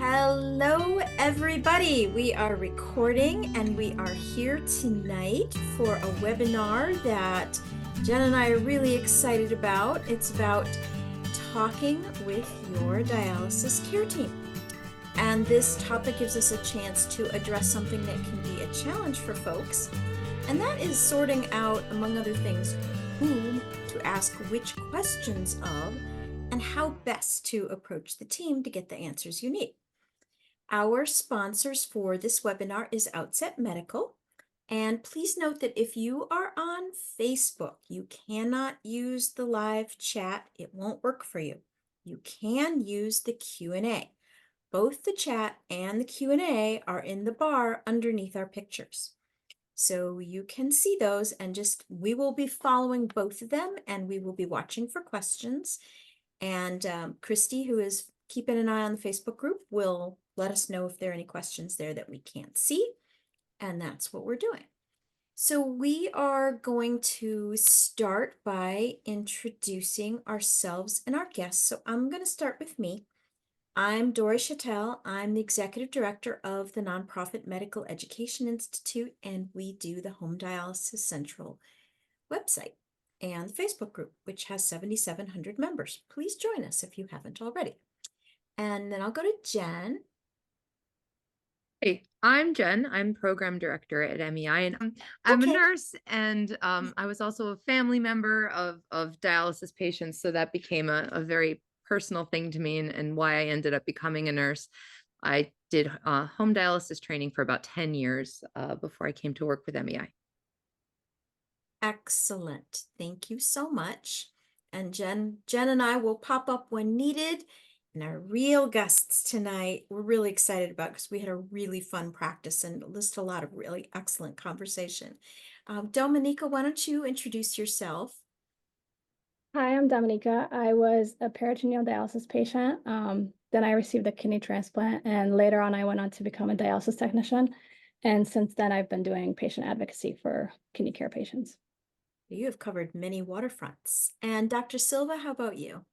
Hello, everybody. We are recording and we are here tonight for a webinar that Jen and I are really excited about. It's about talking with your dialysis care team. And this topic gives us a chance to address something that can be a challenge for folks. And that is sorting out, among other things, whom to ask which questions of and how best to approach the team to get the answers you need. Our sponsors for this webinar is Outset Medical. And please note that if you are on Facebook, you cannot use the live chat. It won't work for you. You can use the Q&A. Both the chat and the Q&A are in the bar underneath our pictures. So you can see those and we will be following both of them and we will be watching for questions. And Christy, who is keeping an eye on the Facebook group, will let us know if there are any questions there that we can't see. And that's what we're doing. So we are going to start by introducing ourselves and our guests. So I'm going to start with me. I'm Dory Chattel. I'm the Executive Director of the nonprofit Medical Education Institute, and we do the Home Dialysis Central website and the Facebook group, which has 7,700 members. Please join us if you haven't already. And then I'll go to Jen. Hey, I'm Jen. I'm program director at MEI, and I'm a nurse, and I was also a family member of dialysis patients, so that became a very personal thing to me, and why I ended up becoming a nurse. I did home dialysis training for about 10 years before I came to work with MEI. Excellent. Thank you so much. And Jen and I will pop up when needed. And our real guests tonight, we're really excited about because we had a really fun practice and a lot of really excellent conversation. Dominica, why don't you introduce yourself? Hi, I'm Dominica. I was a peritoneal dialysis patient. Then I received a kidney transplant, and later on, I went on to become a dialysis technician. And since then, I've been doing patient advocacy for kidney care patients. You have covered many waterfronts. And Dr. Silva, how about you?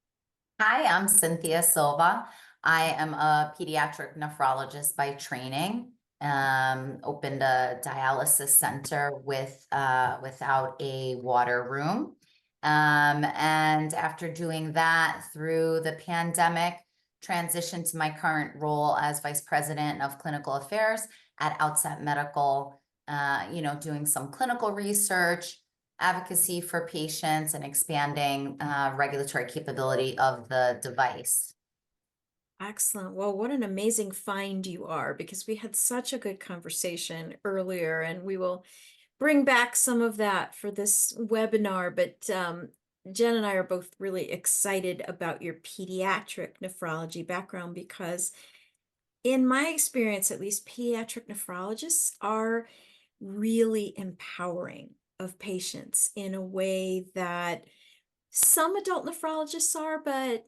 Hi, I'm Cynthia Silva. I am a pediatric nephrologist by training. Opened a dialysis center without a water room. And after doing that through the pandemic, transitioned to my current role as Vice President of Clinical Affairs at Outset Medical, doing some clinical research, advocacy for patients, and expanding regulatory capability of the device. Excellent. Well, what an amazing find you are, because we had such a good conversation earlier, and we will bring back some of that for this webinar. But Jen and I are both really excited about your pediatric nephrology background because in my experience, at least, pediatric nephrologists are really empowering of patients in a way that some adult nephrologists are, but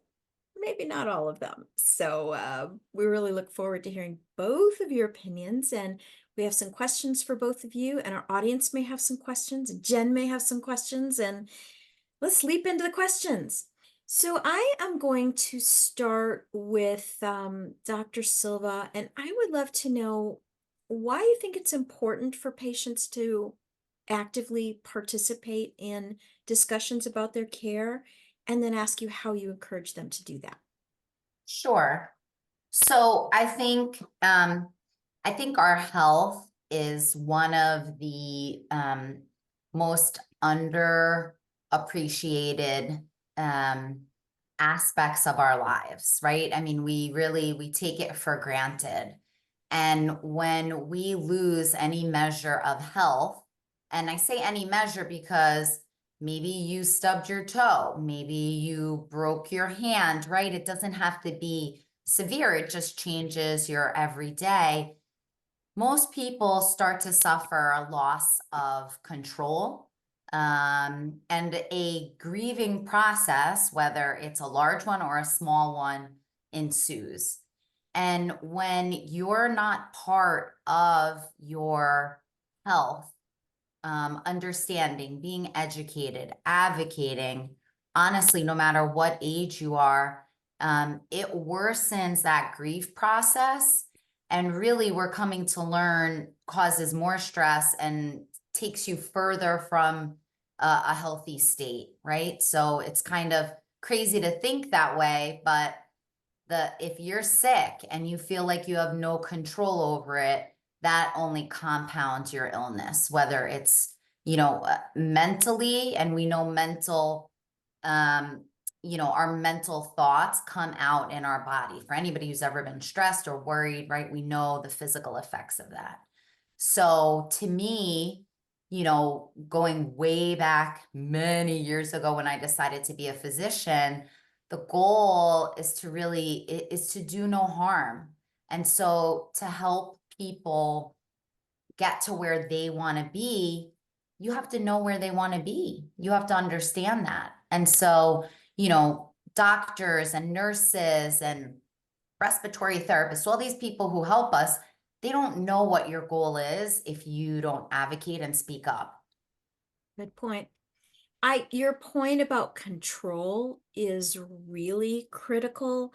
maybe not all of them. So we really look forward to hearing both of your opinions, and we have some questions for both of you, and our audience may have some questions, and Jen may have some questions, and let's leap into the questions. So I am going to start with Dr. Silva, and I would love to know why you think it's important for patients to actively participate in discussions about their care, and then ask you how you encourage them to do that. Sure. So I think our health is one of the most underappreciated aspects of our lives, right? I mean, we take it for granted. And when we lose any measure of health, and I say any measure because maybe you stubbed your toe, maybe you broke your hand, right? It doesn't have to be severe. It just changes your everyday. Most people start to suffer a loss of control, and a grieving process, whether it's a large one or a small one, ensues. And when you're not part of your health, understanding, being educated, advocating, honestly, no matter what age you are, it worsens that grief process. And really, we're coming to learn causes more stress and takes you further from a healthy state, right? So it's kind of crazy to think that way, but if you're sick and you feel like you have no control over it, that only compounds your illness, whether it's, mentally, and we know our mental thoughts come out in our body. For anybody who's ever been stressed or worried, right? We know the physical effects of that. So to me, going way back many years ago when I decided to be a physician, the goal is to do no harm. And so to help people get to where they want to be, you have to know where they want to be. You have to understand that. And so, doctors and nurses and respiratory therapists, all these people who help us, they don't know what your goal is if you don't advocate and speak up. Good point. Your point about control is really critical.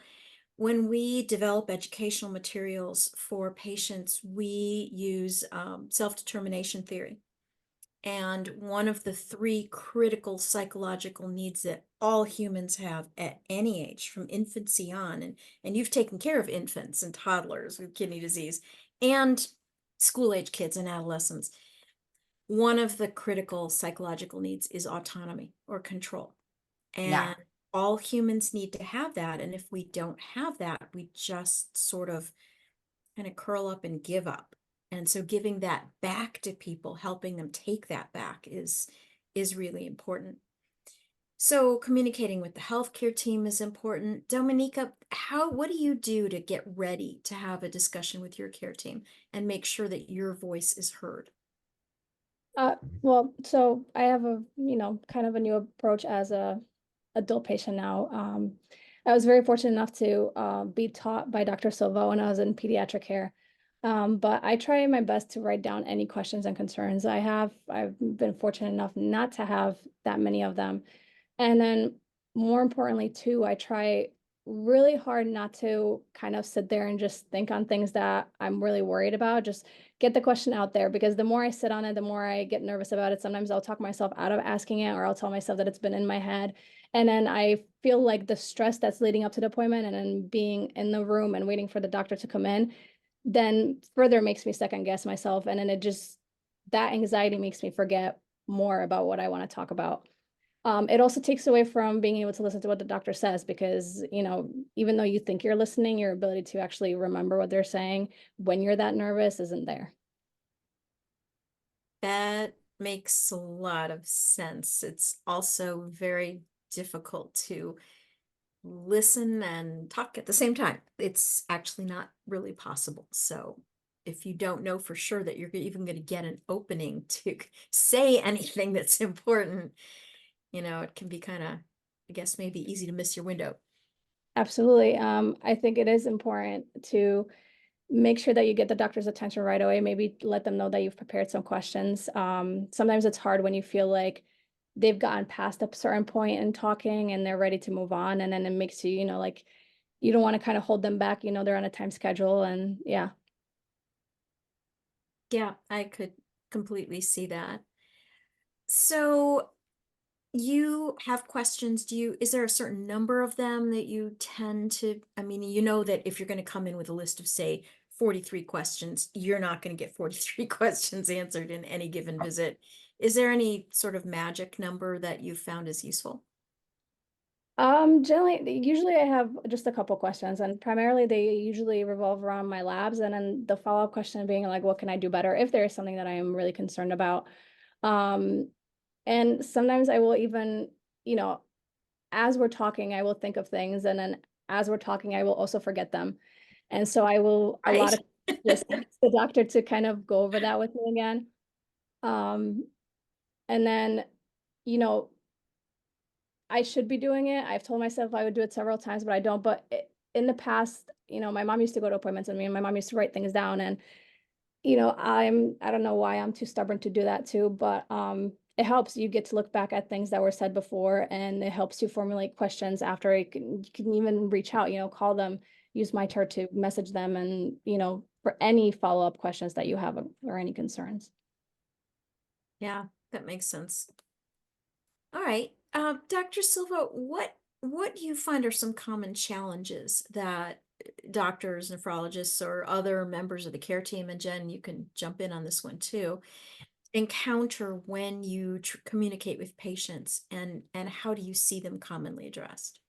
When we develop educational materials for patients, we use self-determination theory. And one of the 3 critical psychological needs that all humans have at any age, from infancy on, and you've taken care of infants and toddlers with kidney disease and school-age kids and adolescents. One of the critical psychological needs is autonomy or control. Yeah. And all humans need to have that. And if we don't have that, we just sort of kind of curl up and give up. And so giving that back to people, helping them take that back is really important. So communicating with the healthcare team is important. Dominica, what do you do to get ready to have a discussion with your care team and make sure that your voice is heard? Well, so I have a, kind of a new approach as a adult patient now. I was very fortunate enough to be taught by Dr. Silva when I was in pediatric care. But I try my best to write down any questions and concerns I have. I've been fortunate enough not to have that many of them. And then more importantly too, I try really hard not to kind of sit there and just think on things that I'm really worried about. Just get the question out there, because the more I sit on it, the more I get nervous about it. Sometimes I'll talk myself out of asking it, or I'll tell myself that it's been in my head. And then I feel like the stress that's leading up to the appointment and then being in the room and waiting for the doctor to come in, then further makes me second guess myself. And then that anxiety makes me forget more about what I want to talk about. It also takes away from being able to listen to what the doctor says, because, even though you think you're listening, your ability to actually remember what they're saying when you're that nervous isn't there. That makes a lot of sense. It's also very difficult to listen and talk at the same time. It's actually not really possible. So if you don't know for sure that you're even going to get an opening to say anything that's important, it can be kind of, I guess, maybe easy to miss your window. Absolutely. I think it is important to make sure that you get the doctor's attention right away. Maybe let them know that you've prepared some questions. Sometimes it's hard when you feel like they've gotten past a certain point in talking and they're ready to move on. And then it makes you, like you don't want to kind of hold them back. They're on a time schedule, and yeah. Yeah, I could completely see that. So you have questions. Is there a certain number of them that you tend to, I mean, that if you're going to come in with a list of, say, 43 questions, you're not going to get 43 questions answered in any given visit. Is there any sort of magic number that you found is useful? Usually I have just a couple questions, and primarily they usually revolve around my labs, and then the follow-up question being like, what can I do better if there is something that I am really concerned about? And sometimes I will even, as we're talking, I will think of things, and then as we're talking, I will also forget them. And so I will a lot of just ask the doctor to kind of go over that with me again. And then, you know, I should be doing it. I've told myself I would do it several times, but I don't. But in the past, my mom used to go to appointments with me, and my mom used to write things down. And I don't know why I'm too stubborn to do that too, but it helps you get to look back at things that were said before, and it helps you formulate questions after. You can even reach out, call them, use my chart to message them, and, for any follow-up questions that you have or any concerns. Yeah, that makes sense. All right. Dr. Silva, what do you find are some common challenges that doctors, nephrologists, or other members of the care team, and Jen, you can jump in on this one too, encounter when you communicate with patients, and how do you see them commonly addressed?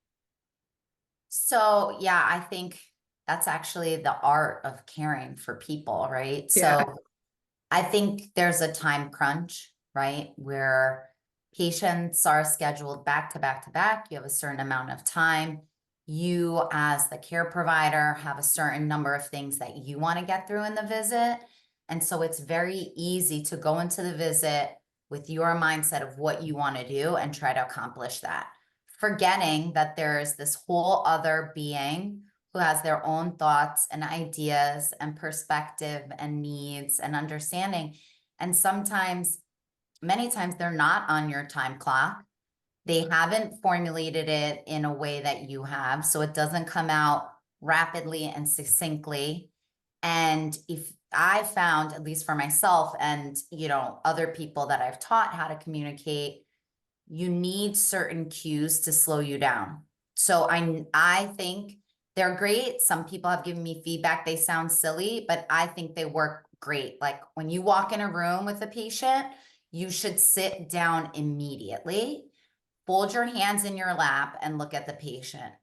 So yeah, I think that's actually the art of caring for people, right? Yeah. So I think there's a time crunch, right? Where patients are scheduled back to back to back. You have a certain amount of time. You, as the care provider, have a certain number of things that you want to get through in the visit. And so it's very easy to go into the visit with your mindset of what you want to do and try to accomplish that, forgetting that there's this whole other being who has their own thoughts and ideas and perspective and needs and understanding. And sometimes, many times, they're not on your time clock. They haven't formulated it in a way that you have, so it doesn't come out rapidly and succinctly. And if I found, at least for myself and, other people that I've taught how to communicate, you need certain cues to slow you down. So I think they're great. Some people have given me feedback. They sound silly, but I think they work great. Like when you walk in a room with a patient, you should sit down immediately, fold your hands in your lap, and look at the patient.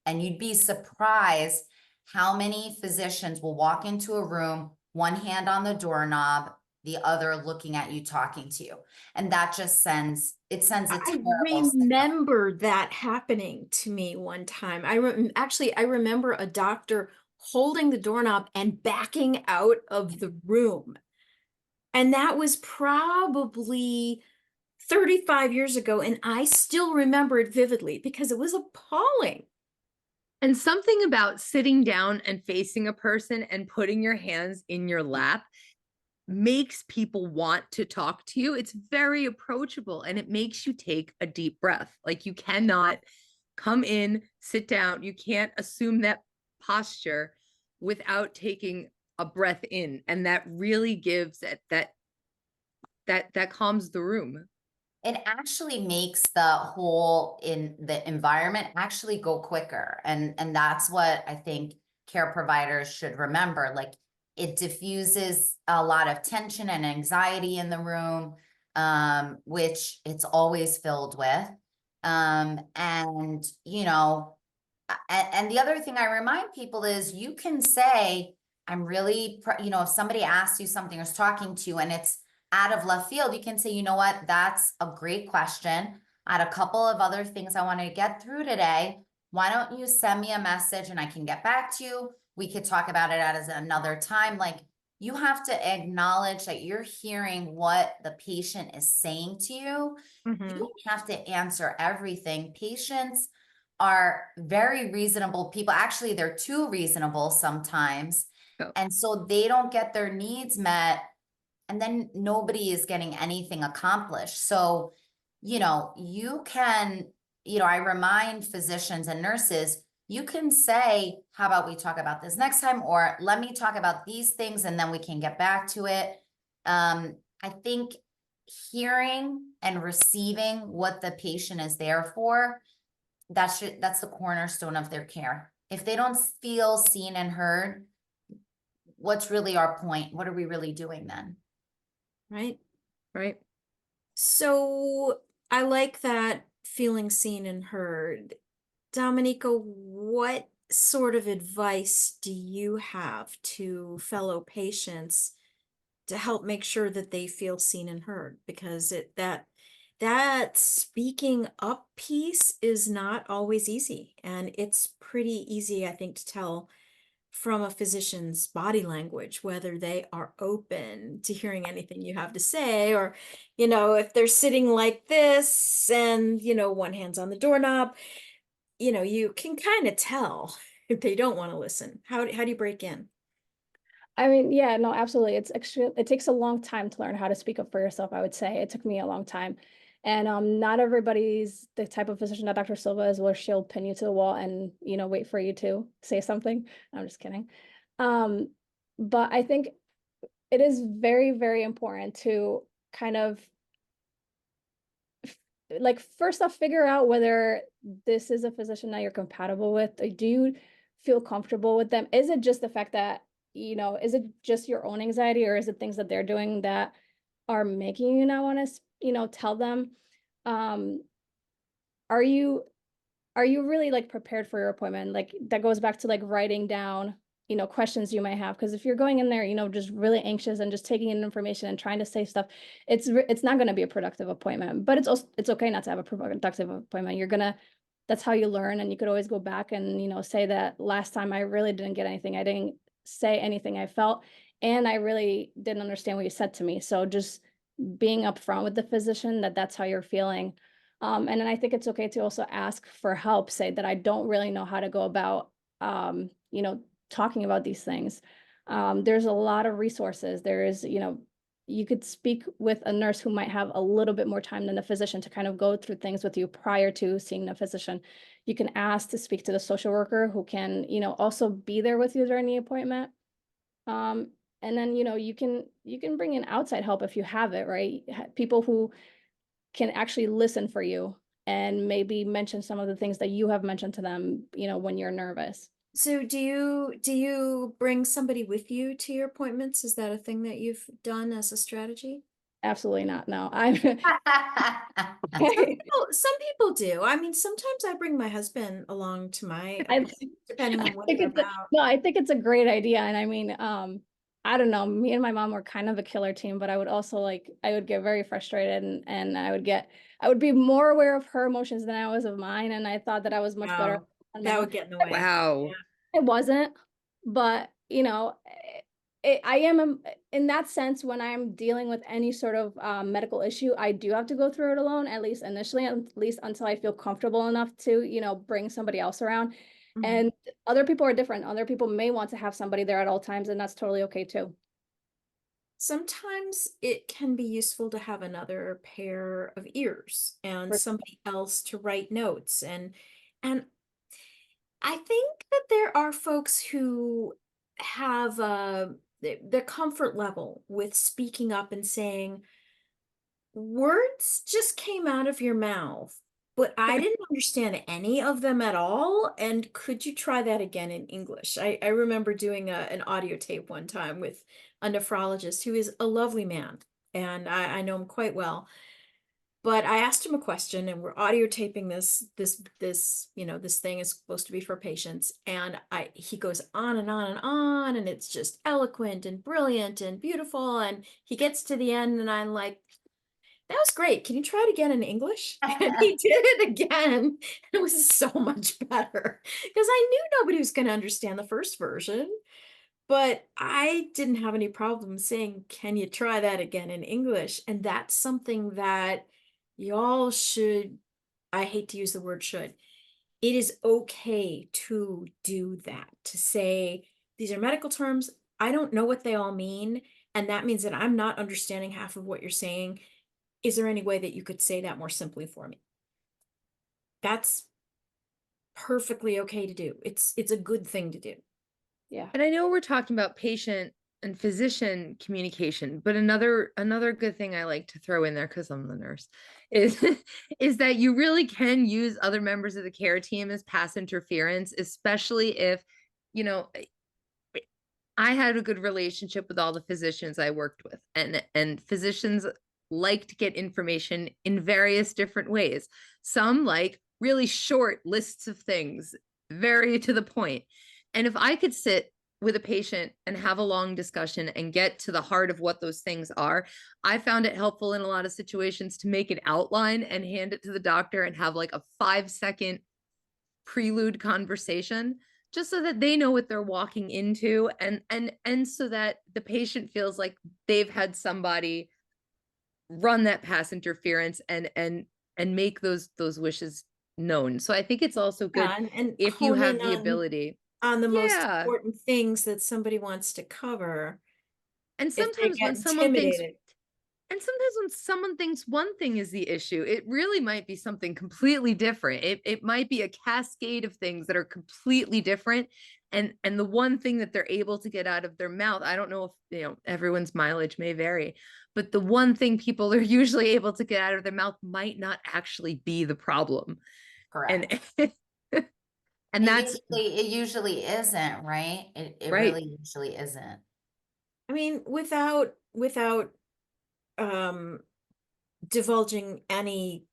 And you'd be surprised how many physicians will walk into a room, one hand on the doorknob, the other looking at you, talking to you. And that just sends a I terrible signal. remember that happening to me one time. I remember a doctor holding the doorknob and backing out of the room. And that was probably 35 years ago, and I still remember it vividly because it was appalling. And something about sitting down and facing a person and putting your hands in your lap makes people want to talk to you. It's very approachable, and it makes you take a deep breath. Like, you cannot come in, sit down. You can't assume that posture without taking a breath in. And that really gives it that calms the room. It actually makes the environment actually go quicker. And that's what I think care providers should remember. Like, it diffuses a lot of tension and anxiety in the room, which it's always filled with. And the other thing I remind people is, you can say, I'm really, if somebody asks you something or is talking to you and it's out of left field, you can say, you know what, that's a great question. I had a couple of other things I wanted to get through today. Why don't you send me a message and I can get back to you? We could talk about it at another time. Like, you have to acknowledge that you're hearing what the patient is saying to you. You don't have to answer everything. Patients are very reasonable people. Actually, they're too reasonable sometimes. Oh. And so they don't get their needs met, and then nobody is getting anything accomplished. So, you can, I remind physicians and nurses, you can say, how about we talk about this next time? Or let me talk about these things and then we can get back to it. I think hearing and receiving what the patient is there for, that's the cornerstone of their care. If they don't feel seen and heard, what's really our point? What are we really doing then? Right. Right. So I like that, feeling seen and heard. Dominica, what sort of advice do you have to fellow patients to help make sure that they feel seen and heard? Because that speaking up piece is not always easy, and it's pretty easy, I think, to tell from a physician's body language whether they are open to hearing anything you have to say, or if they're sitting like this and one hand's on the doorknob, you can kind of tell if they don't want to listen. How do you break in? I mean, yeah, no, absolutely. It's extra, it takes a long time to learn how to speak up for yourself, I would say. It took me a long time. And not everybody's the type of physician that Dr. Silva is, where she'll pin you to the wall and, wait for you to say something. I'm just kidding. Um, but I think it is very, very important to kind of like, first off, figure out whether this is a physician that you're compatible with. Like, do you feel comfortable with them? Is it just the fact that, is it just your own anxiety, or is it things that they're doing that are making you not want to, tell them? Um, are you are you really like prepared for your appointment? Like, that goes back to like writing down, questions you might have. Because if you're going in there, just really anxious and just taking in information and trying to say stuff, it's not going to be a productive appointment. But it's okay not to have a productive appointment. That's how you learn, and you could always go back and say that last time I really didn't get anything. I didn't say anything I felt, and I really didn't understand what you said to me. So just being upfront with the physician that that's how you're feeling. And then I think it's okay to also ask for help, say that I don't really know how to go about, talking about these things. There's a lot of resources. There is, you could speak with a nurse who might have a little bit more time than the physician to kind of go through things with you prior to seeing the physician. You can ask to speak to the social worker who can, also be there with you during the appointment. And then, you can bring in outside help if you have it, right? People who can actually listen for you and maybe mention some of the things that you have mentioned to them, when you're nervous. So do you bring somebody with you to your appointments? Is that a thing that you've done as a strategy? Absolutely not. No, I'm Some people do. I mean, sometimes I bring my husband along to my I, appointments, depending I on what think they're it's a, about. no, I think it's a great idea. And I mean, I don't know, me and my mom were kind of a killer team, but I would also I would get very frustrated, and I would be more aware of her emotions than I was of mine. And I thought that I was much better Wow, on my that own. would get in the way. Wow. It wasn't, but I am in that sense, when I'm dealing with any sort of medical issue, I do have to go through it alone, at least initially, at least until I feel comfortable enough to, bring somebody else around. Mhm. And other people are different. Other people may want to have somebody there at all times, and that's totally okay too. Sometimes it can be useful to have another pair of ears and For- somebody else to write notes, and I think that there are folks who have their comfort level with speaking up and saying, words just came out of your mouth, but I didn't understand any of them at all. And could you try that again in English? I remember doing an audio tape one time with a nephrologist who is a lovely man, and I know him quite well. But I asked him a question, and we're audio taping this thing is supposed to be for patients. And he goes on and on and on, and it's just eloquent and brilliant and beautiful. And he gets to the end, and I'm like, that was great. Can you try it again in English? And he did it again. It was so much better because I knew nobody was going to understand the first version, but I didn't have any problem saying, can you try that again in English? And that's something that y'all should, I hate to use the word should. It is okay to do that, to say, these are medical terms. I don't know what they all mean. And that means that I'm not understanding half of what you're saying. Is there any way that you could say that more simply for me? That's perfectly okay to do. It's a good thing to do. Yeah. And I know we're talking about patient and physician communication, but another good thing I like to throw in there, because I'm the nurse, is is that you really can use other members of the care team as past interference, especially if, you know, I had a good relationship with all the physicians I worked with, and physicians like to get information in various different ways. Some like really short lists of things, very to the point. And if I could sit with a patient and have a long discussion and get to the heart of what those things are, I found it helpful in a lot of situations to make an outline and hand it to the doctor and have like a 5-second prelude conversation, just so that they know what they're walking into, and so that the patient feels like they've had somebody run that past interference and make those wishes known. So I think it's also good Yeah, and if you hone have in the on ability. on the most Yeah. important things that somebody wants to cover And if they sometimes get when someone thinks intimidated. And sometimes when someone thinks one thing is the issue, it really might be something completely different. It might be a cascade of things that are completely different. And the one thing that they're able to get out of their mouth, I don't know if, everyone's mileage may vary, but the one thing people are usually able to get out of their mouth might not actually be the problem. Correct. And and that's It usually isn't, right? It right. really usually isn't. I mean, without um divulging any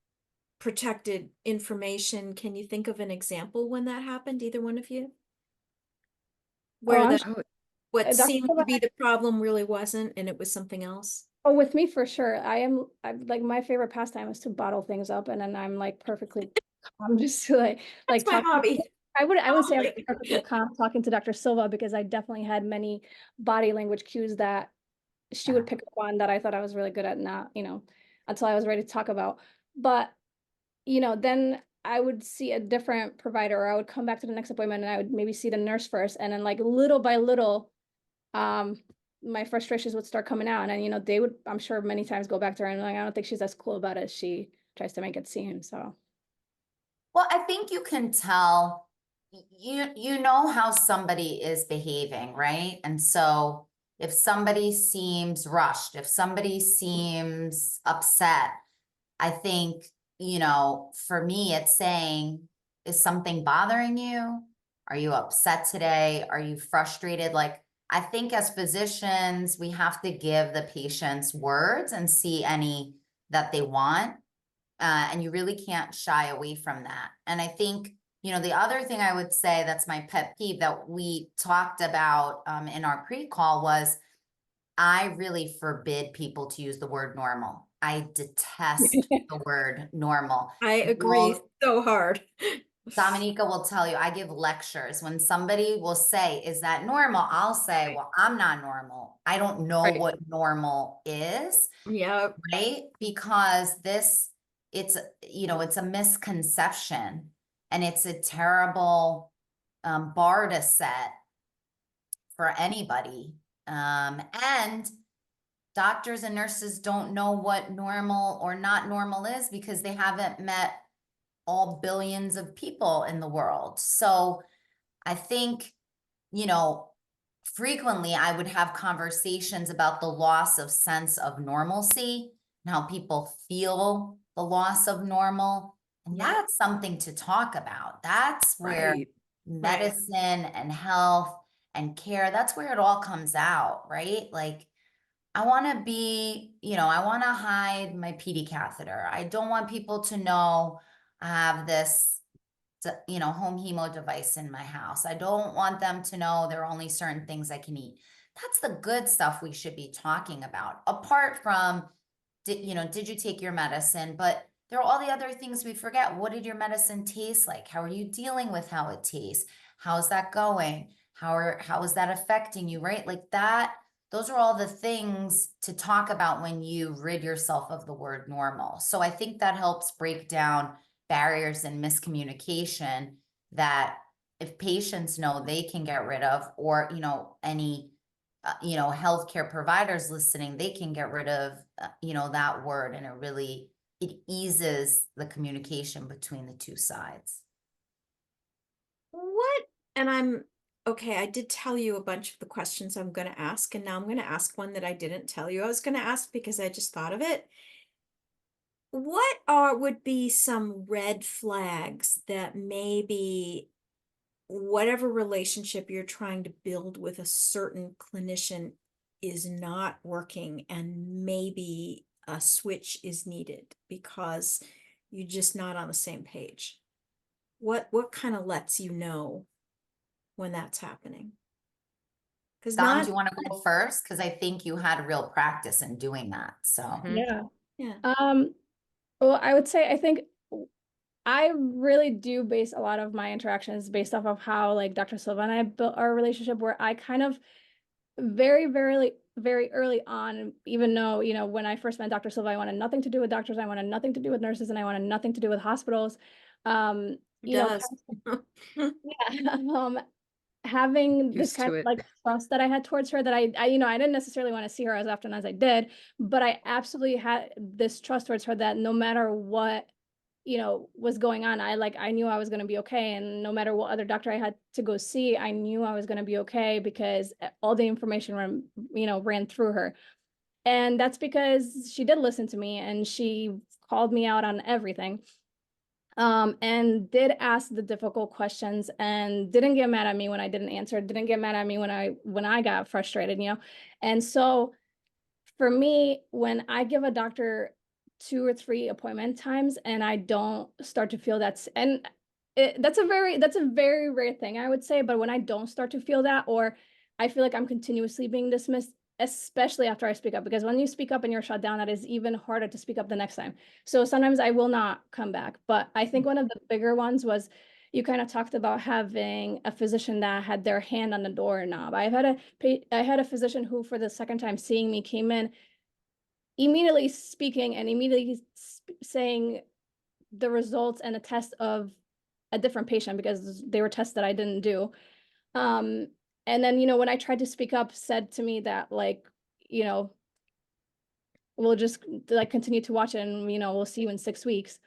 protected information, can you think of an example when that happened, either one of you? Oh, Where I'm the sure. Oh, what Dr. seemed to Silva, be the problem really wasn't, and it was something else? oh, with me for sure. I'm like, my favorite pastime is to bottle things up, and then I'm like perfectly calm just to That's like my talk. hobby. I would say I was Totally. perfectly calm talking to Dr. Silva because I definitely had many body language cues that she Yeah. would pick up on that I thought I was really good at, not, until I was ready to talk about. But, then I would see a different provider, or I would come back to the next appointment and I would maybe see the nurse first. And then like little by little, um, my frustrations would start coming out. And then, they would, I'm sure, many times go back to her and like, I don't think she's as cool about it as she tries to make it seem. So Well, I think you can tell, you know how somebody is behaving, right? And so if somebody seems rushed, if somebody seems upset, I think, for me, it's saying, is something bothering you? Are you upset today? Are you frustrated? Like, I think as physicians, we have to give the patients words and see any that they want. And you really can't shy away from that. And I think, the other thing I would say that's my pet peeve that we talked about in our pre-call was I really forbid people to use the word normal. I detest the word normal. I agree Well, so hard. Dominica will tell you, I give lectures. When somebody will say, is that normal? I'll say, well, I'm not normal. I don't know right. what normal is, Yep. right? Because it's a misconception and it's a terrible bar to set for anybody. And doctors and nurses don't know what normal or not normal is because they haven't met all billions of people in the world. So I think, frequently I would have conversations about the loss of sense of normalcy and how people feel the loss of normal. And Yep. that's something to talk about. That's where Right. medicine and health and care, that's where it all comes out, right? Like, I want to be, I want to hide my PD catheter. I don't want people to know I have this, home hemo device in my house. I don't want them to know there are only certain things I can eat. That's the good stuff we should be talking about. Apart from, did you take your medicine? But there are all the other things we forget. What did your medicine taste like? How are you dealing with how it tastes? How's that going? How is that affecting you, right? Like that, those are all the things to talk about when you rid yourself of the word normal. So I think that helps break down barriers and miscommunication that if patients know they can get rid of, or, any, healthcare providers listening, they can get rid of, that word, and it eases the communication between the two sides. What? And I'm okay. I did tell you a bunch of the questions I'm going to ask, and now I'm going to ask one that I didn't tell you I was going to ask because I just thought of it. What would be some red flags that maybe whatever relationship you're trying to build with a certain clinician is not working, and maybe a switch is needed because you're just not on the same page? What kind of lets you know when that's happening? Because Dom, do not, you want to go first? Because I think you had real practice in doing that. So Mhm. yeah. yeah, Well, I would say I think I really do base a lot of my interactions based off of how like Dr. Silva and I built our relationship, where I kind of very, very, very early on, even though, when I first met Dr. Silva, I wanted nothing to do with doctors, I wanted nothing to do with nurses, and I wanted nothing to do with hospitals. it does. Yeah, having this Used kind to of it. like trust that I had towards her that I didn't necessarily want to see her as often as I did, but I absolutely had this trust towards her that no matter what, was going on, I knew I was going to be okay. And no matter what other doctor I had to go see, I knew I was going to be okay because all the information ran through her. And that's because she did listen to me and she called me out on everything. And did ask the difficult questions and didn't get mad at me when I didn't answer, didn't get mad at me when I got frustrated. And so for me, when I give a doctor 2 or 3 appointment times and I don't start to feel that's a very rare thing, I would say. But when I don't start to feel that, or I feel like I'm continuously being dismissed, especially after I speak up, because when you speak up and you're shut down, that is even harder to speak up the next time. So sometimes I will not come back. But I think one of the bigger ones was you kind of talked about having a physician that had their hand on the doorknob. I had a physician who, for the second time seeing me, came in immediately speaking and immediately saying the results and a test of a different patient because they were tests that I didn't do. Um, and then, when I tried to speak up, said to me that you know, we'll just like continue to watch it and, we'll see you in 6 weeks.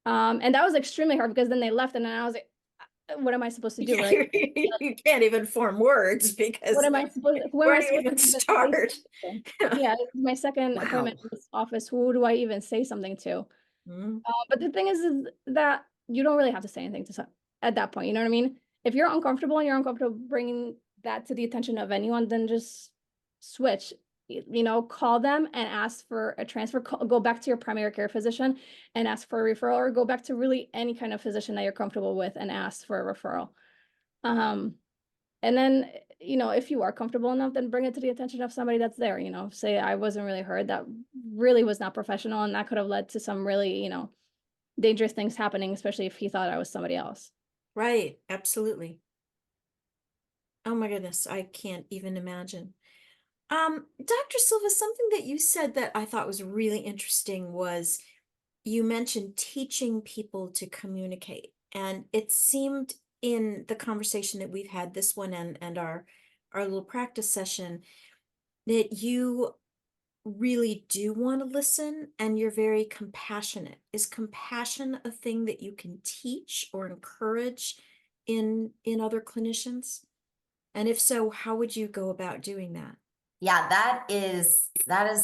And that was extremely hard because then they left and then I was like, what am I supposed to do? Right? You can't even form words What because am I supposed, where am where I do you supposed to even even say start? something? Yeah, it's my second Wow. appointment in this office. Who do I even say something to? Mm, But the thing is that you don't really have to say anything at that point. You know what I mean? If you're uncomfortable and you're uncomfortable bringing that to the attention of anyone, then just switch. Call them and ask for a transfer. Go back to your primary care physician and ask for a referral, or go back to really any kind of physician that you're comfortable with and ask for a referral. And then, if you are comfortable enough, then bring it to the attention of somebody that's there. Say I wasn't really heard. That really was not professional, and that could have led to some really, dangerous things happening, especially if he thought I was somebody else. right, absolutely. Oh my goodness, I can't even imagine. Dr. Silva, something that you said that I thought was really interesting was you mentioned teaching people to communicate. And it seemed in the conversation that we've had, this one and our little practice session, that you really do want to listen and you're very compassionate. Is compassion a thing that you can teach or encourage in other clinicians? And if so, how would you go about doing that? Yeah, that is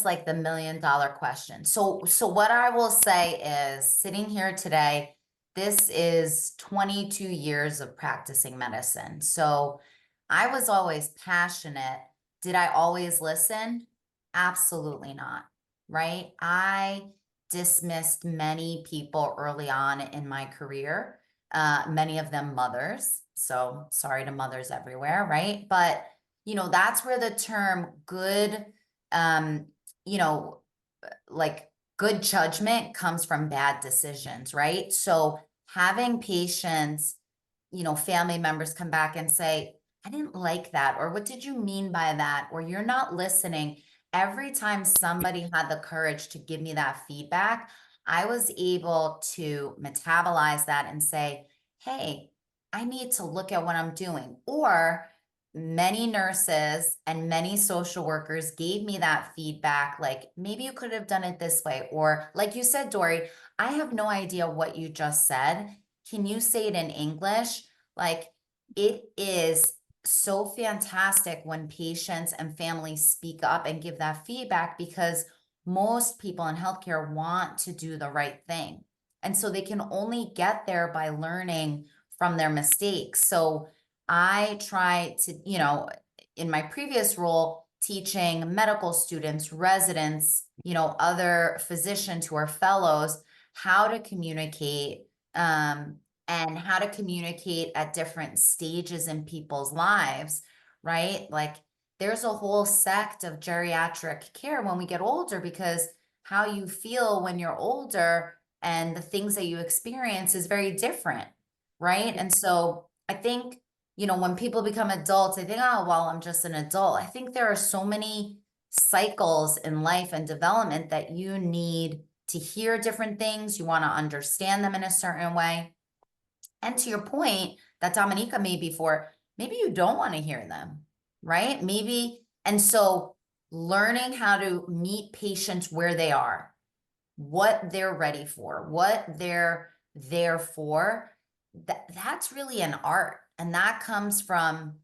like the $1,000,000 question. So what I will say is, sitting here today, this is 22 years of practicing medicine. So I was always passionate. Did I always listen? Absolutely not, right? I dismissed many people early on in my career, many of them mothers. So sorry to mothers everywhere, right? But that's where the term good, um, you know, like good judgment comes from bad decisions, right? So having patients, family members come back and say, I didn't like that, or what did you mean by that? Or you're not listening. Every time somebody had the courage to give me that feedback, I was able to metabolize that and say, hey, I need to look at what I'm doing. Or many nurses and many social workers gave me that feedback, like, maybe you could have done it this way. Or like you said, Dory, I have no idea what you just said. Can you say it in English? Like, it is so fantastic when patients and families speak up and give that feedback, because most people in healthcare want to do the right thing. And so they can only get there by learning from their mistakes. So I try to, in my previous role, teaching medical students, residents, other physicians who are fellows, how to communicate, and how to communicate at different stages in people's lives, right? Like, there's a whole sect of geriatric care when we get older, because how you feel when you're older and the things that you experience is very different, right? And so I think, when people become adults, they think, oh, well, I'm just an adult. I think there are so many cycles in life and development that you need to hear different things. You want to understand them in a certain way. And to your point that Dominica made before, maybe you don't want to hear them, right? Maybe, and so learning how to meet patients where they are, what they're ready for, what they're there for, that's really an art. And that comes from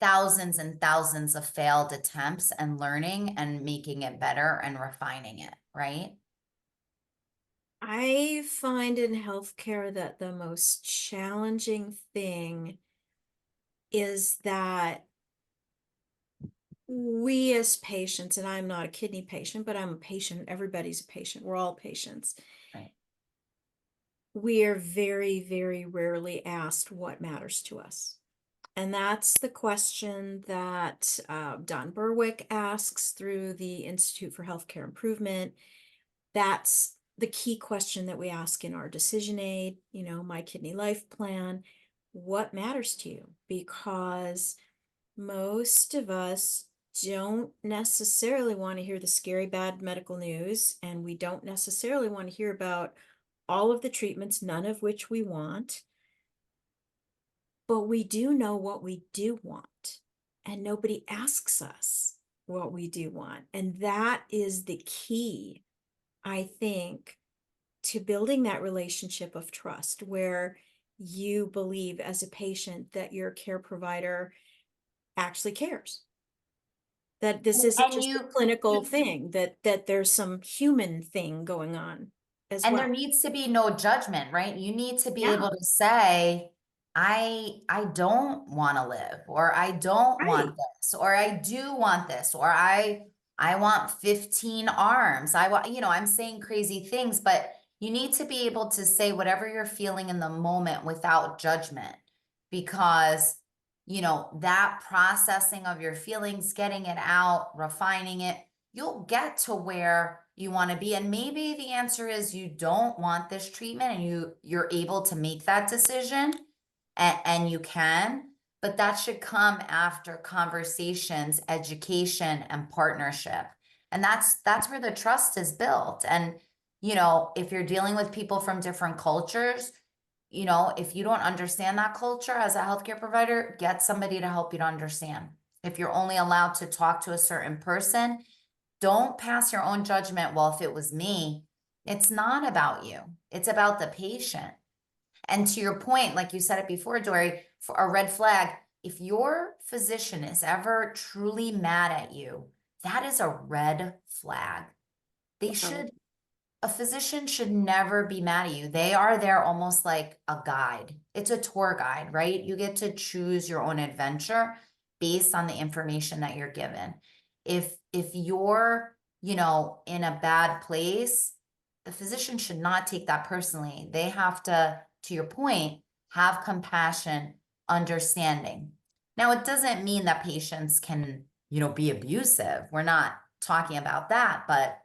thousands and thousands of failed attempts and learning and making it better and refining it, right? I find in healthcare that the most challenging thing is that we as patients, and I'm not a kidney patient, but I'm a patient, everybody's a patient, we're all patients. Right. We are very, very rarely asked what matters to us. And that's the question that Don Berwick asks through the Institute for Healthcare Improvement. That's the key question that we ask in our decision aid, My Kidney Life Plan. What matters to you? Because most of us don't necessarily want to hear the scary bad medical news, and we don't necessarily want to hear about all of the treatments, none of which we want. But we do know what we do want, and nobody asks us what we do want. And that is the key, I think, to building that relationship of trust where you believe as a patient that your care provider actually cares. That this isn't And just a clinical thing, that there's some human thing going on as and there well. needs to be no judgment, right? You need to be Yeah, able to say, I don't want to live, or I don't right. want this, or I do want this, or I want 15 arms. I want, I'm saying crazy things, but you need to be able to say whatever you're feeling in the moment without judgment, because that processing of your feelings, getting it out, refining it, you'll get to where you want to be. And maybe the answer is you don't want this treatment, and you're able to make that decision, and you can, but that should come after conversations, education, and partnership. And that's where the trust is built. And if you're dealing with people from different cultures, if you don't understand that culture as a healthcare provider, get somebody to help you to understand. If you're only allowed to talk to a certain person, don't pass your own judgment. Well, if it was me, it's not about you. It's about the patient. And to your point, like you said it before, Dory, for a red flag, if your physician is ever truly mad at you, that is a red flag. A physician should never be mad at you. They are there almost like a guide. It's a tour guide, right? You get to choose your own adventure based on the information that you're given. If you're, in a bad place, the physician should not take that personally. They have to your point, have compassion, understanding. Now, it doesn't mean that patients can, be abusive. We're not talking about that, but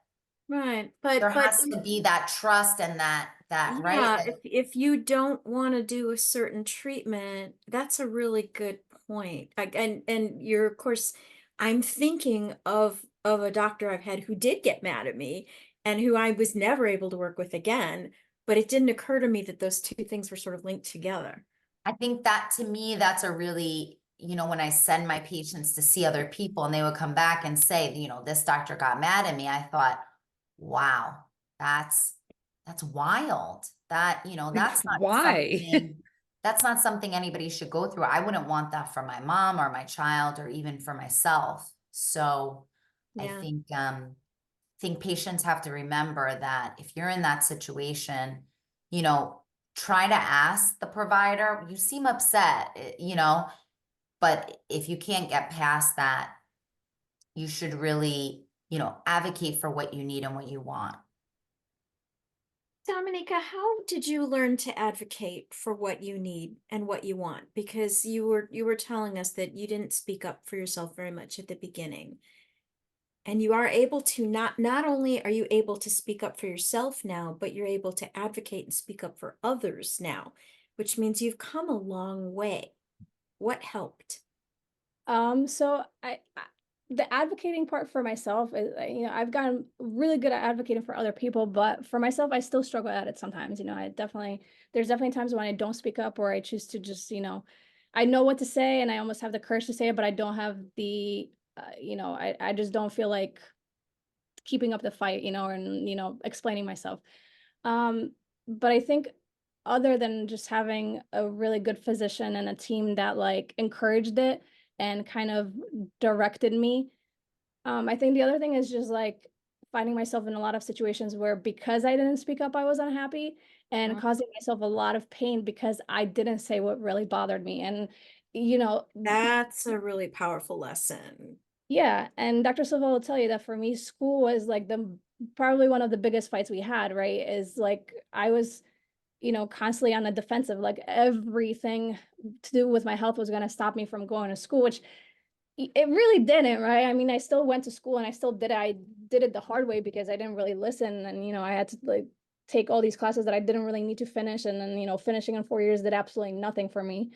Right. there But has to be that trust and that right. yeah, if you don't want to do a certain treatment, that's a really good point. Like, and you're, of course, I'm thinking of a doctor I've had who did get mad at me and who I was never able to work with again, but it didn't occur to me that those two things were sort of linked together. I think that, to me, that's a really, when I send my patients to see other people and they would come back and say, this doctor got mad at me, I thought, wow, that's wild. That, that's not Why? something, that's not something anybody should go through. I wouldn't want that for my mom or my child or even for myself. So I Yeah. think patients have to remember that if you're in that situation, try to ask the provider, you seem upset, but if you can't get past that, you should really, advocate for what you need and what you want. Dominica, how did you learn to advocate for what you need and what you want? Because you were telling us that you didn't speak up for yourself very much at the beginning. And you are able to not only are you able to speak up for yourself now, but you're able to advocate and speak up for others now, which means you've come a long way. What helped? So the advocating part for myself is, I've gotten really good at advocating for other people, but for myself, I still struggle at it sometimes. There's definitely times when I don't speak up or I choose to just, I know what to say and I almost have the courage to say it, but I don't have the, I just don't feel like keeping up the fight, and, explaining myself. But I think other than just having a really good physician and a team that like encouraged it and kind of directed me, I think the other thing is just like finding myself in a lot of situations where because I didn't speak up, I was unhappy and causing myself a lot of pain because I didn't say what really bothered me. And, you know, That's a really powerful lesson. yeah. And Dr. Silva will tell you that for me, school was like probably one of the biggest fights we had, right? Is like I was, constantly on the defensive, like everything to do with my health was going to stop me from going to school, which it really didn't, right? I mean, I still went to school and I still did it. I did it the hard way because I didn't really listen. And, I had to like take all these classes that I didn't really need to finish. And then, finishing in 4 years did absolutely nothing for me.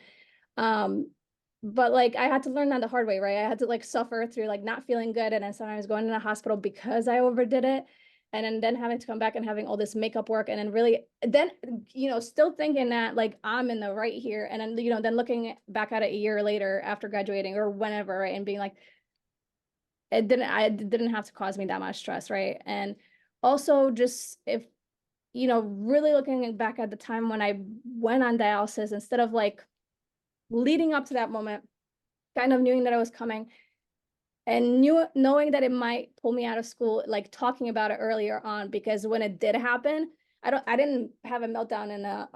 But like I had to learn that the hard way, right? I had to like suffer through like not feeling good and then sometimes going to the hospital because I overdid it. And then having to come back and having all this makeup work and then really then still thinking that like I'm in the right here. And then, then looking back at it a year later after graduating or whenever, right? And being like, it didn't have to cause me that much stress, right? And also just if, really looking back at the time when I went on dialysis, instead of like leading up to that moment, kind of knowing that it was coming and knowing that it might pull me out of school, like talking about it earlier on, because when it did happen, I didn't have a meltdown in a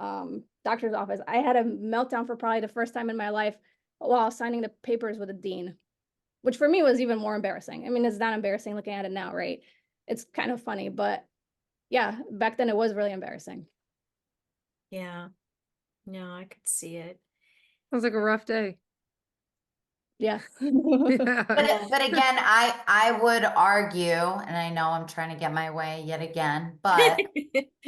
doctor's office. I had a meltdown for probably the first time in my life while signing the papers with the dean, which for me was even more embarrassing. I mean, it's not embarrassing looking at it now, right? It's kind of funny, but yeah, back then it was really embarrassing. Yeah. No, I could see it. Sounds like a rough day. Yeah. Yeah. But again, I would argue, and I know I'm trying to get my way yet again, but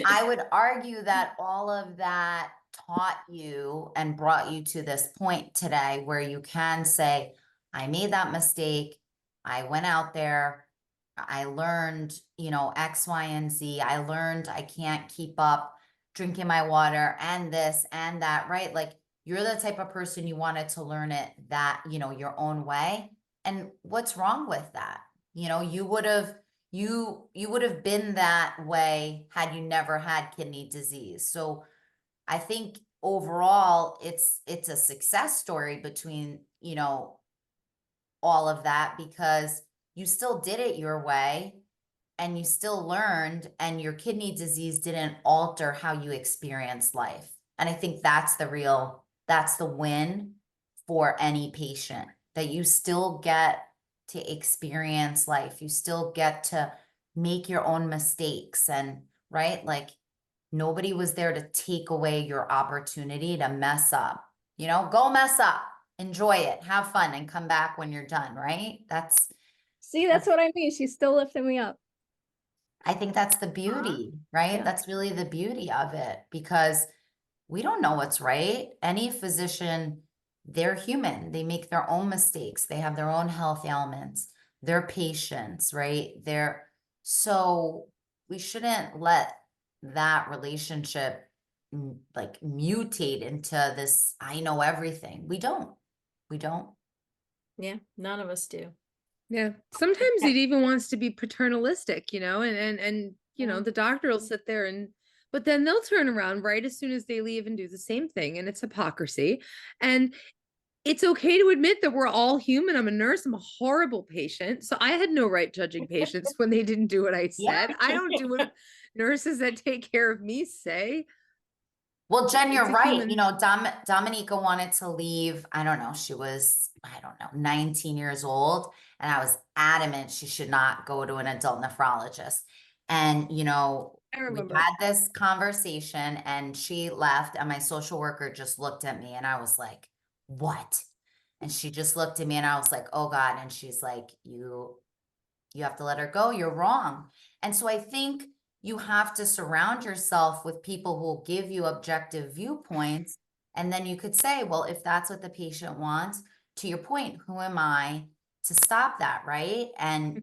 I would argue that all of that taught you and brought you to this point today where you can say, I made that mistake. I went out there. I learned, X, Y, and Z. I learned I can't keep up drinking my water and this and that, right? Like you're the type of person you wanted to learn it that, your own way. And what's wrong with that? You would have been that way had you never had kidney disease. So I think overall it's a success story between, all of that because you still did it your way and you still learned and your kidney disease didn't alter how you experience life. And I think that's the win for any patient, that you still get to experience life. You still get to make your own mistakes and right? Like nobody was there to take away your opportunity to mess up, go mess up, enjoy it, have fun and come back when you're done, right? See, that's what I mean. She's still lifting me up. I think that's the beauty, right? Yeah. That's really the beauty of it because we don't know what's right. Any physician, they're human. They make their own mistakes. They have their own health ailments. They're patients, right? So we shouldn't let that relationship like mutate into this, I know everything. We don't. Yeah, none of us do. Yeah. Sometimes it even wants to be paternalistic, and the doctor will sit there but then they'll turn around right as soon as they leave and do the same thing. And it's hypocrisy. And it's okay to admit that we're all human. I'm a nurse. I'm a horrible patient. So I had no right judging patients when they didn't do what I said. Yeah. I don't do what nurses that take care of me say. Well, Jen, It's you're a right. human. Dominica wanted to leave. I don't know. She was, 19 years old. And I was adamant she should not go to an adult nephrologist. And, I we remember. had this conversation and she left and my social worker just looked at me and I was like, what? And she just looked at me and I was like, oh God. And she's like, you have to let her go. You're wrong. And so I think you have to surround yourself with people who will give you objective viewpoints. And then you could say, well, if that's what the patient wants, to your point, who am I to stop that? Right. And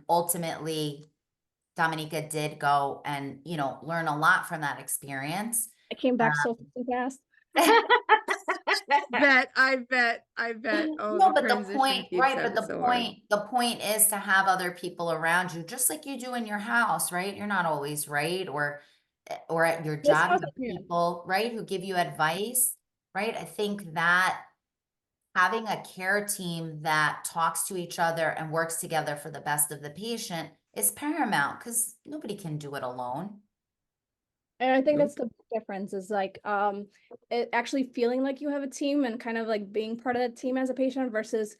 ultimately, Dominica did go and, learn a lot from that experience. I came back so fast. I bet. Oh, No, the but the transition point, keeps right, them but so hard. the point is to have other people around you, just like you do in your house, right? You're not always right, or at your This job, house, you have yeah. people, right, who give you advice, right? I think that having a care team that talks to each other and works together for the best of the patient is paramount because nobody can do it alone. And I think Nope. that's the big difference is like it actually feeling like you have a team and kind of like being part of the team as a patient versus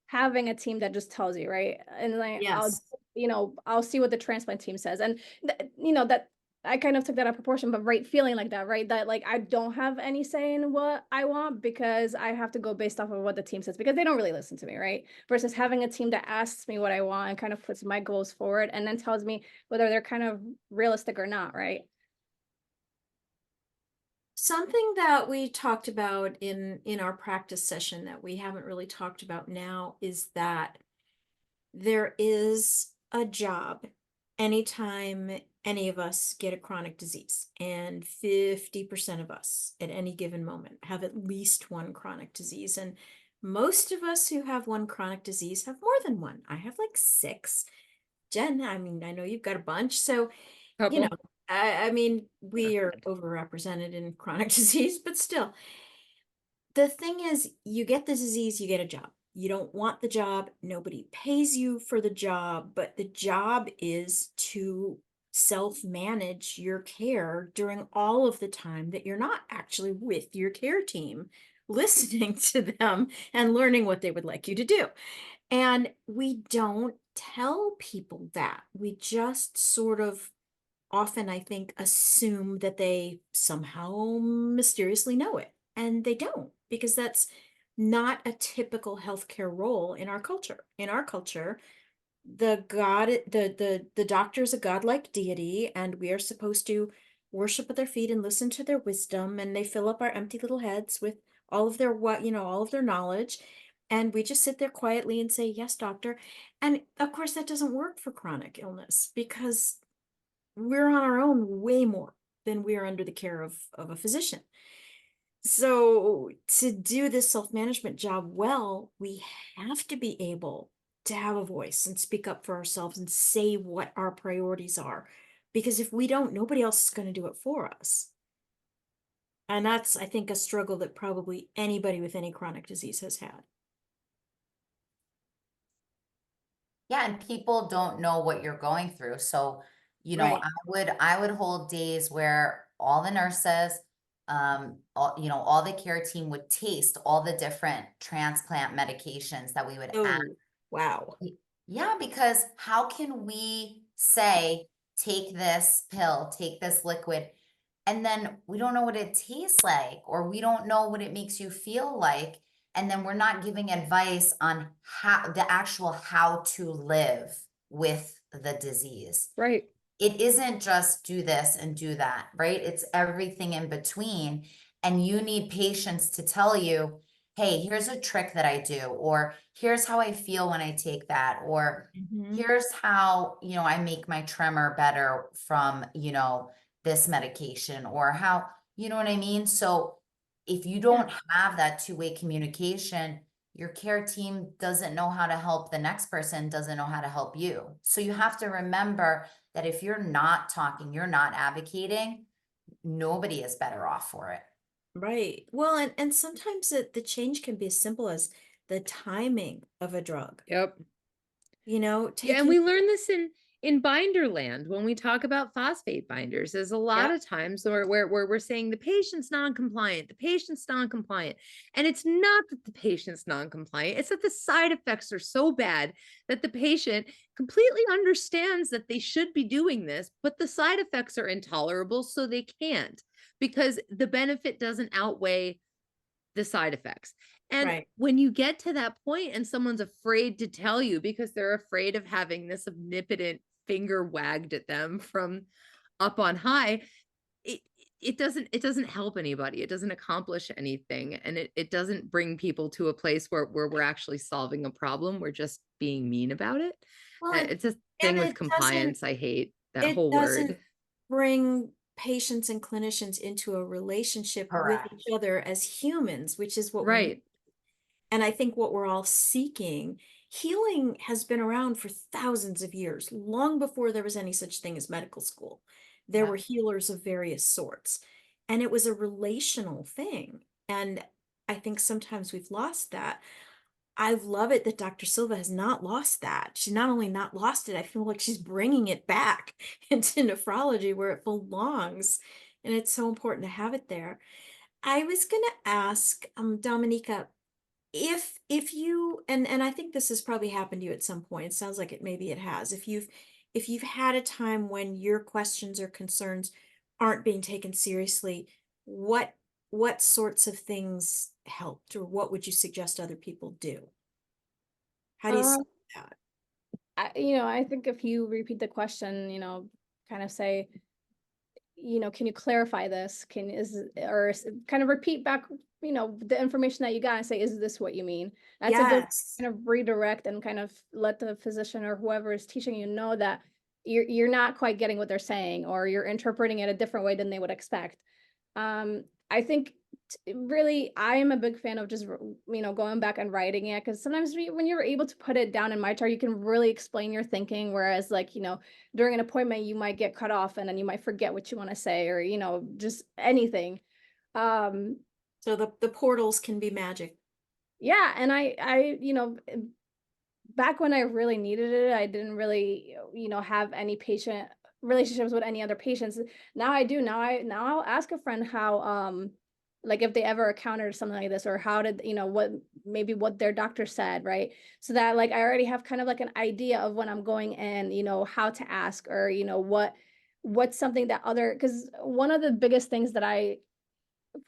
having a team that just tells you, right? And like Yes. I'll see what the transplant team says. And that I kind of took that out of proportion, but right, feeling like that, right? That like I don't have any say in what I want because I have to go based off of what the team says because they don't really listen to me, right? Versus having a team that asks me what I want and kind of puts my goals forward and then tells me whether they're kind of realistic or not, right? Something that we talked about in our practice session that we haven't really talked about now is that there is a job anytime any of us get a chronic disease, and 50% of us at any given moment have at least one chronic disease. And most of us who have one chronic disease have more than one. I have like six. Jen, I mean, I know you've got a bunch. So, you know, Couple. I mean, we are overrepresented in chronic disease, but still, the thing is, you get the disease, you get a job. You don't want the job, nobody pays you for the job, but the job is to self-manage your care during all of the time that you're not actually with your care team, listening to them and learning what they would like you to do. And we don't tell people that. We just sort of often, I think, assume that they somehow mysteriously know it, and they don't, because that's not a typical healthcare role in our culture. In our culture, the doctor is a godlike deity, and we are supposed to worship at their feet and listen to their wisdom, and they fill up our empty little heads with all of their all of their knowledge. And we just sit there quietly and say, yes, doctor. And of course, that doesn't work for chronic illness because we're on our own way more than we are under the care of a physician. So to do this self-management job well, we have to be able to have a voice and speak up for ourselves and say what our priorities are. Because if we don't, nobody else is going to do it for us. And that's, I think, a struggle that probably anybody with any chronic disease has had. Yeah, and people don't know what you're going through. So, Right. I would hold days where all the nurses, all the care team would taste all the different transplant medications that we would add. Oh, wow. Yeah, because how can we say, take this pill, take this liquid, and then we don't know what it tastes like, or we don't know what it makes you feel like, and then we're not giving advice on how to live with the disease. Right. It isn't just do this and do that, right? It's everything in between. And you need patients to tell you, hey, here's a trick that I do, or here's how I feel when I take that, or Mhm. here's how, I make my tremor better from, this medication, or how, you know what I mean? So if you Yeah. don't have that two-way communication, your care team doesn't know how to help the next person, doesn't know how to help you. So you have to remember that if you're not talking, you're not advocating, nobody is better off for it. Right. Well, and sometimes the change can be as simple as the timing of a drug. Yep. Yeah, and Taking, we learn this in binder land when we talk about phosphate binders. There's a lot yeah, of times where we're saying the patient's non-compliant, the patient's non-compliant. And it's not that the patient's non-compliant, it's that the side effects are so bad that the patient completely understands that they should be doing this, but the side effects are intolerable, so they can't because the benefit doesn't outweigh the side effects. And right. when you get to that point and someone's afraid to tell you because they're afraid of having this omnipotent finger wagged at them from up on high, it it doesn't help anybody. It doesn't accomplish anything. And it doesn't bring people to a place where we're actually solving a problem. We're just being mean about it. Well, It's a and thing with compliance. I hate that it whole doesn't word. bring patients and clinicians into a relationship with Correct. each other as humans, which is what we need. Right. And I think what we're all seeking, healing has been around for thousands of years, long before there was any such thing as medical school. There Yeah. were healers of various sorts, and it was a relational thing. And I think sometimes we've lost that. I love it that Dr. Silva has not lost that. She's not only not lost it, I feel like she's bringing it back into nephrology where it belongs. And it's so important to have it there. I was going to ask Dominica, if you, and I think this has probably happened to you at some point. It sounds like it, maybe it has. If you've had a time when your questions or concerns aren't being taken seriously, what what sorts of things helped, or what would you suggest other people do? How do you Um, stop that? I think if you repeat the question, kind of say, can you clarify this? Kind of repeat back, the information that you got and say, is this what you mean? That's a good Yes. kind of redirect and kind of let the physician or whoever is teaching you know that you're not quite getting what they're saying, or you're interpreting it a different way than they would expect. I think really, I am a big fan of just, going back and writing it, because sometimes when you're able to put it down in my chart, you can really explain your thinking. Whereas, like, during an appointment, you might get cut off and then you might forget what you want to say, or, just anything. Um, So the portals can be magic. yeah. And back when I really needed it, I didn't really, have any patient relationships with any other patients. Now I do. Now I'll ask a friend how, like if they ever encountered something like this, or how did, what their doctor said, right? So that like I already have kind of like an idea of when I'm going in, how to ask, or, what's something that other, because one of the biggest things that I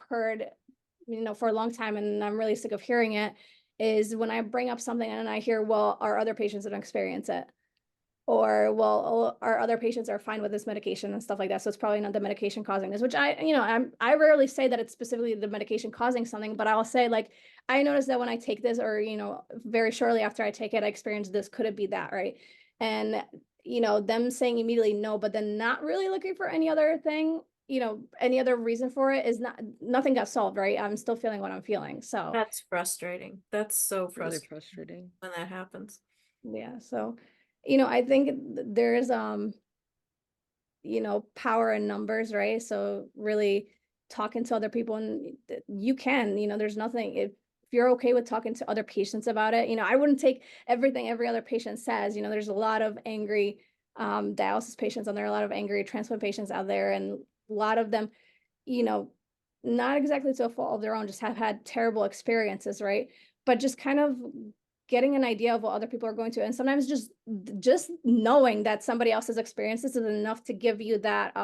heard, for a long time, and I'm really sick of hearing it, is when I bring up something and I hear, well, our other patients don't experience it. Or, well, our other patients are fine with this medication and stuff like that. So it's probably not the medication causing this, which I rarely say that it's specifically the medication causing something, but I'll say, like, I noticed that when I take this, or, very shortly after I take it, I experience this. Could it be that, right? And, them saying immediately no, but then not really looking for any other thing, any other reason for it, is nothing got solved, right? I'm still feeling what I'm feeling. So That's frustrating. That's so Really frustrating frustrating. when that happens. yeah. So, I think there's power in numbers, right? So really talking to other people, and you can, there's nothing, if you're okay with talking to other patients about it, I wouldn't take everything every other patient says. There's a lot of angry dialysis patients, and there are a lot of angry transplant patients out there, and a lot of them, you know, not exactly to a fault of their own, just have had terrible experiences, right? But just kind of getting an idea of what other people are going to, and sometimes just knowing that somebody else's experiences is enough to give you that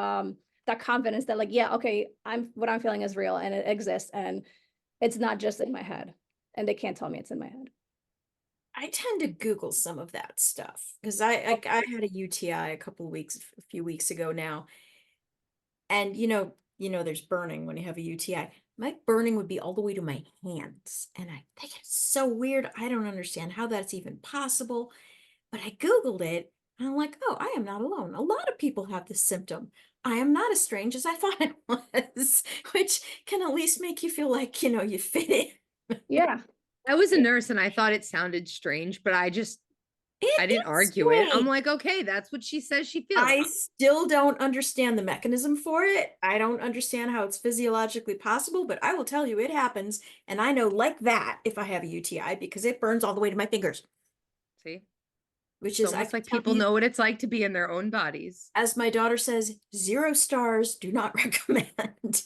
confidence that, like, yeah, okay, what I'm feeling is real and it exists, and it's not just in my head, and they can't tell me it's in my head. I tend to Google some of that stuff because I had a UTI a few weeks ago now, and there's burning when you have a UTI. My burning would be all the way to my hands, and I think it's so weird. I don't understand how that's even possible, but I Googled it, and I'm like, oh, I am not alone. A lot of people have this symptom. I am not as strange as I thought I was, which can at least make you feel like, you fit in. Yeah. I was a nurse and I thought it sounded strange, but I It didn't is argue it. I'm strange. like, okay, that's what she says she feels. I still don't understand the mechanism for it. I don't understand how it's physiologically possible, but I will tell you it happens. And I know like that if I have a UTI because it burns all the way to my fingers, See, which it's is, I almost can like tell people you, know what it's like to be in their own bodies. as my daughter says, 0 stars, do not recommend.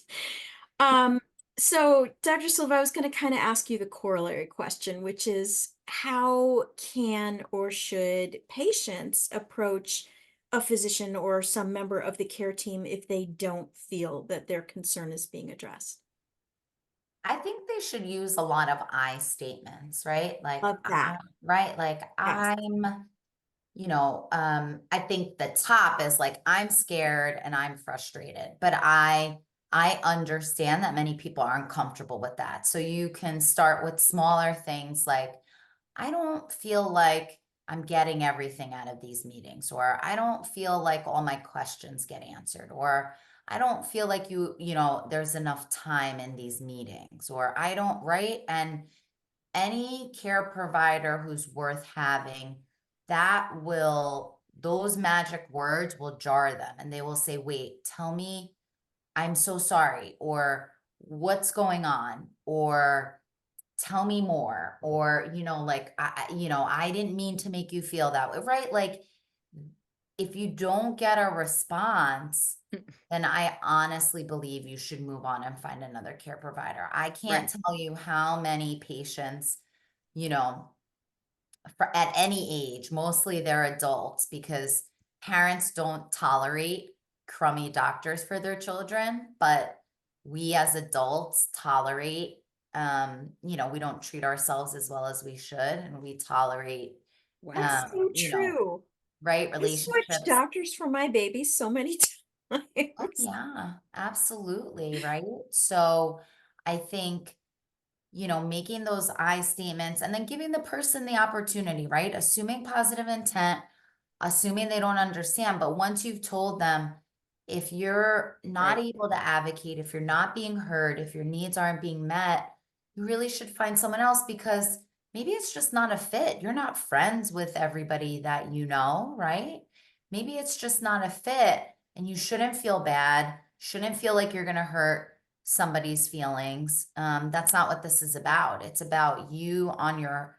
Um, so Dr. Silva, I was going to kind of ask you the corollary question, which is how can or should patients approach a physician or some member of the care team if they don't feel that their concern is being addressed? I think they should use a lot of I statements, right? Like, Love that. right? Like, Yes. I think the top is like, I'm scared and I'm frustrated, but I understand that many people aren't comfortable with that. So you can start with smaller things like, I don't feel like I'm getting everything out of these meetings, or I don't feel like all my questions get answered, or I don't feel like you know, there's enough time in these meetings, or I don't, right? And any care provider who's worth having, those magic words will jar them, and they will say, wait, tell me, I'm so sorry, or what's going on, or tell me more, or, like, I didn't mean to make you feel that way, right? Like, if you don't get a response, then I honestly believe you should move on and find another care provider. I can't Right. tell you how many patients, you know, at any age, mostly they're adults, because parents don't tolerate crummy doctors for their children, but we as adults tolerate, we don't treat ourselves as well as we should, and we tolerate, That's so you know, true. right, I switched relationships. doctors for my baby so many Oh, times. yeah, absolutely, right? So I think, making those I statements and then giving the person the opportunity, right? Assuming positive intent, assuming they don't understand. But once you've told them, if you're not Right. able to advocate, if you're not being heard, if your needs aren't being met, you really should find someone else, because maybe it's just not a fit. You're not friends with everybody that you know, right? Maybe it's just not a fit, and you shouldn't feel bad, shouldn't feel like you're going to hurt somebody's feelings. That's not what this is about. It's about you on your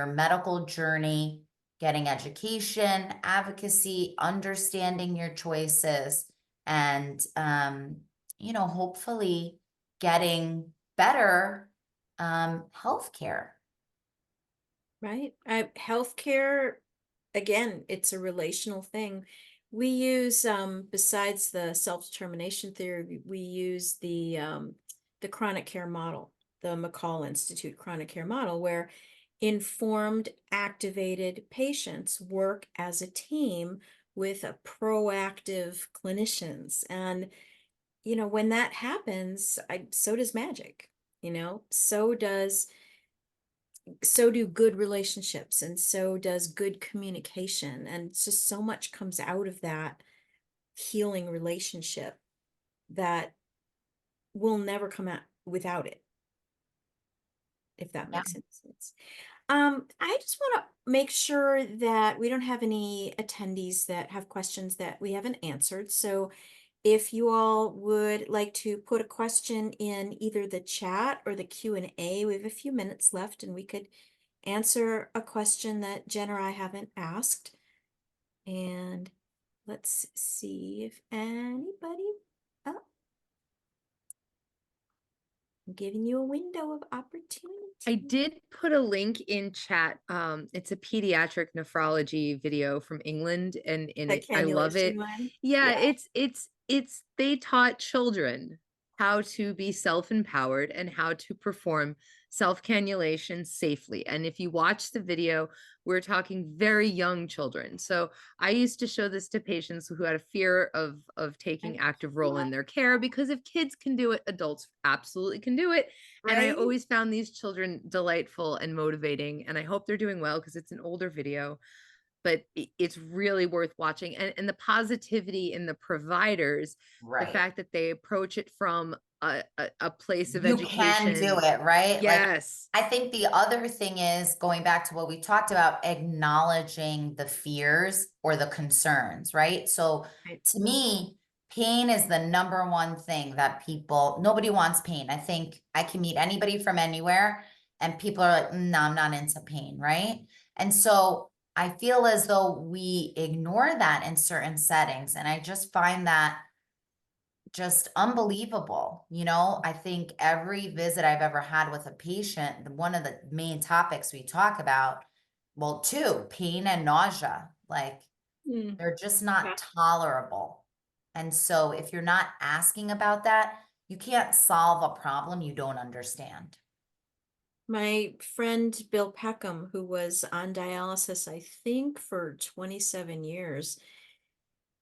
medical journey, getting education, advocacy, understanding your choices, and hopefully getting better healthcare. Right? Healthcare, again, it's a relational thing. We use, besides the self-determination theory, we use the chronic care model, the McCall Institute chronic care model, where informed, activated patients work as a team with a proactive clinicians. And, when that happens, so does magic, so do good relationships, and so does good communication, and it's just so much comes out of that healing relationship that will never come out without it, if that Yeah. makes any sense. I just want to make sure that we don't have any attendees that have questions that we haven't answered. So if you all would like to put a question in either the chat or the Q&A, we have a few minutes left, and we could answer a question that Jen or I haven't asked. And let's see if anybody, oh, I'm giving you a window of opportunity. I did put a link in chat. It's a pediatric nephrology video from England, and The I love cannulation it. one. Yeah, Yeah. it's they taught children how to be self-empowered and how to perform self-cannulation safely. And if you watch the video, we're talking very young children. So I used to show this to patients who had a fear of taking active role in their care, because if kids can do it, adults absolutely can do it. And I Right? always found these children delightful and motivating, and I hope they're doing well, because it's an older video, but it's really worth watching. And the positivity in the providers, the Right. fact that they approach it from a place of You can do education. it, right? Like, Yes. I think the other thing is, going back to what we talked about, acknowledging the fears or the concerns, right? So Right. to me, pain is the number one thing that nobody wants pain. I think I can meet anybody from anywhere and people are like, no, I'm not into pain, right? And so I feel as though we ignore that in certain settings. And I just find that just unbelievable. I think every visit I've ever had with a patient, one of the main topics we talk about, well, two, pain and nausea, like, Mm. they're just Yeah. not tolerable. And so if you're not asking about that, you can't solve a problem you don't understand. My friend Bill Peckham, who was on dialysis, I think for 27 years,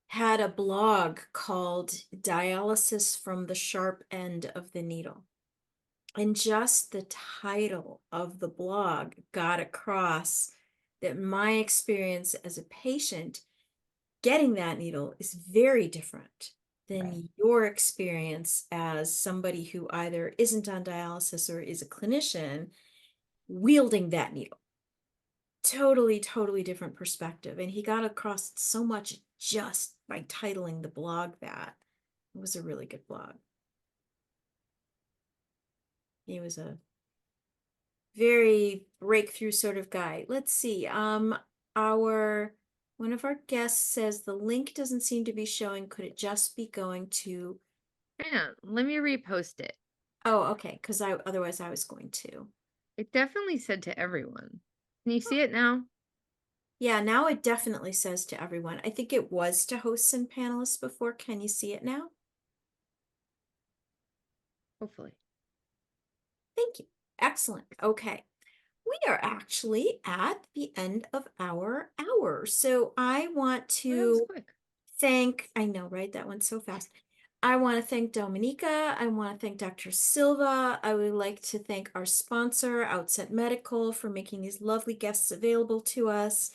had a blog called Dialysis from the Sharp End of the Needle. And just the title of the blog got across that my experience as a patient getting that needle is very different than Right. your experience as somebody who either isn't on dialysis or is a clinician wielding that needle. Totally, totally different perspective. And he got across so much just by titling the blog that. It was a really good blog. He was a very breakthrough sort of guy. Let's see. One of our guests says the link doesn't seem to be showing. Could it just be going to? Hang on, let me repost it. Oh, okay. Because otherwise I was going to. It definitely said to everyone. Can you see it now? Yeah, now it definitely says to everyone. I think it was to hosts and panelists before. Can you see it now? Hopefully. Thank you. Excellent. Okay. We are actually at the end of our hour. So I want Oh, that was to quick. thank, I know, right? That went so fast. I want to thank Dominica. I want to thank Dr. Silva. I would like to thank our sponsor, Outset Medical, for making these lovely guests available to us.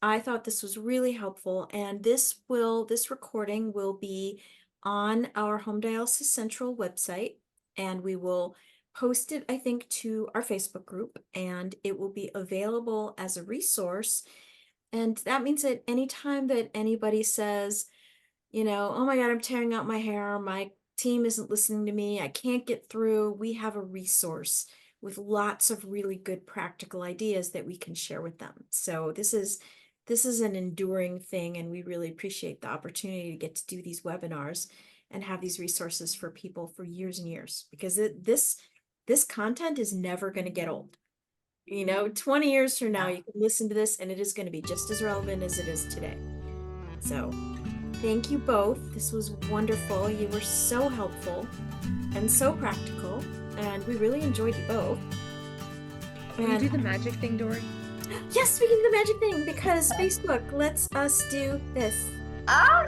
I thought this was really helpful, and this recording will be on our Home Dialysis Central website, and we will post it, I think, to our Facebook group, and it will be available as a resource. And that means that anytime that anybody says, oh my God, I'm tearing out my hair, my team isn't listening to me, I can't get through, we have a resource with lots of really good practical ideas that we can share with them. So this is an enduring thing, and we really appreciate the opportunity to get to do these webinars and have these resources for people for years and years, because this content is never going to get old. 20 years from now, Yeah. you can listen to this and it is going to be just as relevant as it is today. So thank you both. This was wonderful. You were so helpful and so practical, and we really enjoyed you both. Can you do the magic thing, Dory? Yes, we can do the magic thing because Facebook lets us do this. Ah,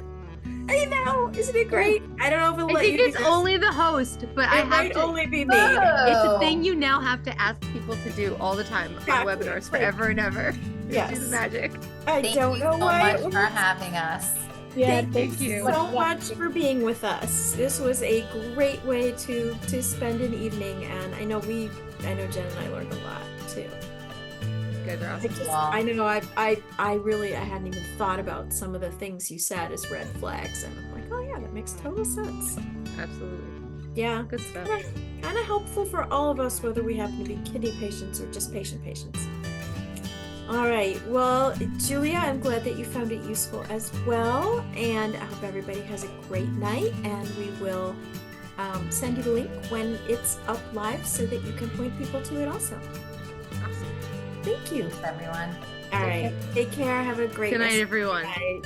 I know, isn't it great? I don't know if it'll I let think you it's do this. only the host, but I It have might to. only be me. It's a thing oh. you now have to ask people to do all the time on Exactly. webinars It's like- forever and ever. To Yes. do the magic. I Thank don't you know so why much it for works. having us. Yeah, Thank thank you. you so much for being with us. This was a great way to spend an evening, and I know Jen and I learned a lot too. You guys are awesome. I know I really hadn't even thought about some of the things you said as red flags, and I'm like, oh yeah, that makes total sense. Absolutely. Yeah, Good stuff. kind of helpful for all of us, whether we happen to be kidney patients or just patients. All right, well, Julia, I'm glad that you found it useful as well, and I hope everybody has a great night, and we will send you the link when it's up live so that you can point people to it also. Awesome. Thank you. Thanks, everyone. All right, take care. Have a great Good night, rest of your everyone. night.